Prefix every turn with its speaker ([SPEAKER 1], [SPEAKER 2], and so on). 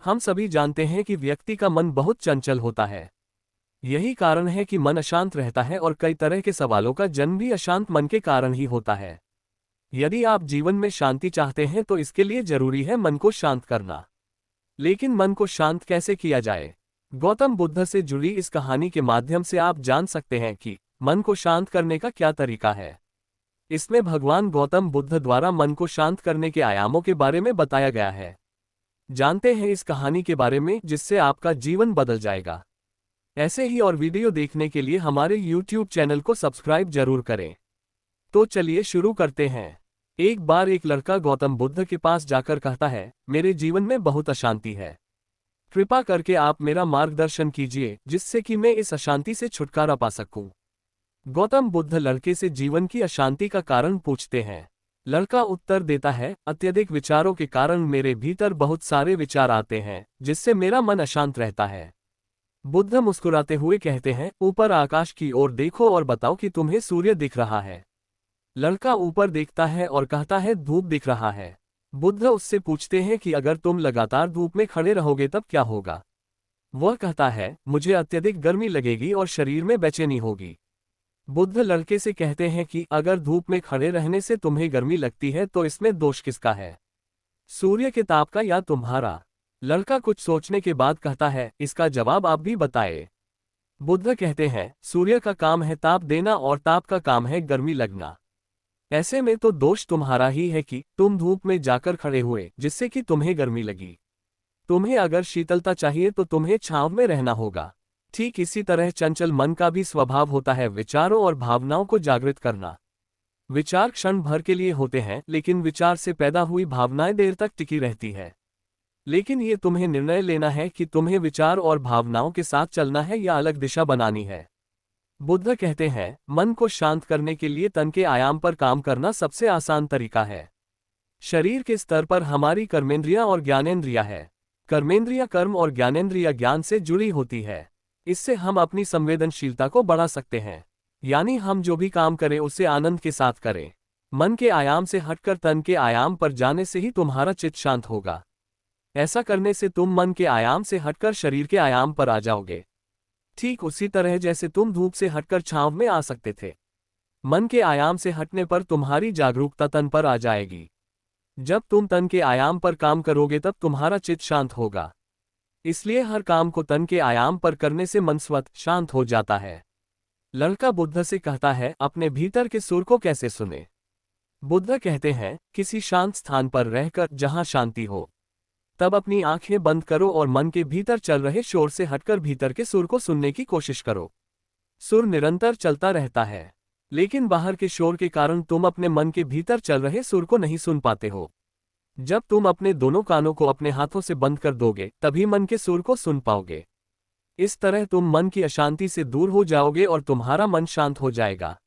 [SPEAKER 1] हम सभी जानते हैं कि व्यक्ति का मन बहुत चंचल होता है। यही कारण है कि मन अशांत रहता है और कई तरह के सवालों का जन्म भी अशांत मन के कारण ही होता है। यदि आप जीवन में शांति चाहते हैं तो इसके लिए जरूरी है मन को शांत करना। लेकिन मन को शांत कैसे किया जाए? गौतम बुद्ध से जुड़ी इस कहानी के माध्यम से आप जान सकते हैं कि मन को शांत करने का क्या तरीका है। इसमें भगवान गौतम बुद्ध द्वारा मन को शांत करने के आयामों के बारे में बताया गया है। जानते हैं इस कहानी के बारे में जिससे आपका जीवन बदल जाएगा। ऐसे ही और वीडियो देखने के लिए हमारे YouTube चैनल को सब्सक्राइब जरूर करें। तो चलिए शुरू करते हैं। एक बार एक लड़का गौतम बुद्ध के पास जाकर कहता है, मेरे जीवन में बहुत अशांति है। कृपा करके आप मेरा मार्गदर्शन कीजिए जिससे कि मैं इस अशांति से छुटकारा पा सकूं। गौतम बुद्ध लड़के से जीवन की अशांति का कारण पूछते हैं। लड़का उत्तर देता है, अत्यधिक विचारों के कारण मेरे भीतर बहुत सारे विचार आते हैं जिससे मेरा मन अशांत रहता है। बुद्ध मुस्कुराते हुए कहते हैं, ऊपर आकाश की ओर देखो और बताओ कि तुम्हें सूर्य दिख रहा है। लड़का ऊपर देखता है और कहता है, धूप दिख रहा है। बुद्ध उससे पूछते हैं कि अगर तुम लगातार धूप में खड़े रहोगे तब क्या होगा? वह कहता है, मुझे अत्यधिक गर्मी लगेगी और शरीर में बेचैनी होगी। बुद्ध लड़के से कहते हैं कि अगर धूप में खड़े रहने से तुम्हें गर्मी लगती है तो इसमें दोष किसका है, सूर्य के ताप का या तुम्हारा? लड़का कुछ सोचने के बाद कहता है, इसका जवाब आप भी बताएं। बुद्ध कहते हैं, सूर्य का काम है ताप देना और ताप का काम है गर्मी लगना। ऐसे में तो दोष तुम्हारा ही है कि तुम धूप में जाकर खड़े हुए जिससे कि तुम्हें गर्मी लगी। तुम्हें अगर शीतलता चाहिए तो तुम्हें छांव में रहना होगा। ठीक इसी तरह चंचल मन का भी स्वभाव होता है विचारों और भावनाओं को जागृत करना। विचार क्षण भर के लिए होते हैं लेकिन विचार से पैदा हुई भावनाएं देर तक टिकी रहती है। लेकिन ये तुम्हें निर्णय लेना है कि तुम्हें विचार और भावनाओं के साथ चलना है या अलग दिशा बनानी है। बुद्ध कहते हैं, मन को शांत करने के लिए तन के आयाम पर काम करना सबसे आसान तरीका है। शरीर के स्तर पर हमारी कर्मेंद्रियां और ज्ञानेंद्रियां है। कर्मेंद्रियां कर्म और ज्ञानेंद्रियां ज्ञान से जुड़ी होती है। इससे हम अपनी संवेदनशीलता को बढ़ा सकते हैं, यानी हम जो भी काम करें उसे आनंद के साथ करें। मन के आयाम से हटकर तन के आयाम पर जाने से ही तुम्हारा चित्त शांत होगा। ऐसा करने से तुम मन के आयाम से हटकर शरीर के आयाम पर आ जाओगे, ठीक उसी तरह जैसे तुम धूप से हटकर छांव में आ सकते थे। मन के आयाम से हटने पर तुम्हारी जागरूकता तन पर आ जाएगी। जब तुम तन के आयाम पर काम करोगे तब तुम्हारा चित्त शांत होगा। इसलिए हर काम को तन के आयाम पर करने से मन स्वतः शांत हो जाता है। लड़का बुद्ध से कहता है, अपने भीतर के सुर को कैसे सुने? बुद्ध कहते हैं, किसी शांत स्थान पर रहकर जहां शांति हो, तब अपनी आंखें बंद करो और मन के भीतर चल रहे शोर से हटकर भीतर के सुर को सुनने की कोशिश करो। सुर निरंतर चलता रहता है, लेकिन बाहर के शोर के कारण तुम अपने मन के भीतर चल रहे सुर को नहीं सुन पाते हो। जब तुम अपने दोनों कानों को अपने हाथों से बंद कर दोगे तभी मन के सुर को सुन पाओगे। इस तरह तुम मन की अशांति से दूर हो जाओगे और तुम्हारा मन शांत हो जाएगा।